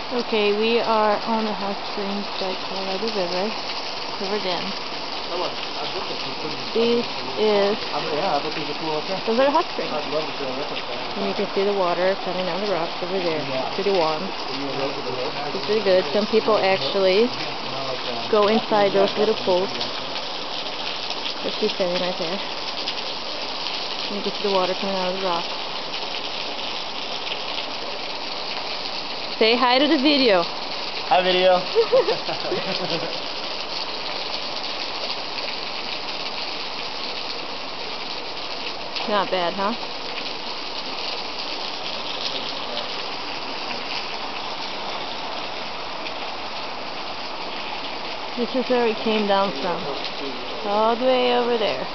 Okay, we are on the hot springs by Colorado River, Hoover Dam. This is, those are hot springs. And you can see the water coming down the rocks over there. It's pretty warm. It's pretty good. Some people actually go inside those little pools. So she's standing right there. And you can see the water coming out of the rocks. Say hi to the video. Hi, video. Not bad, huh? This is where it came down from. All the way over there.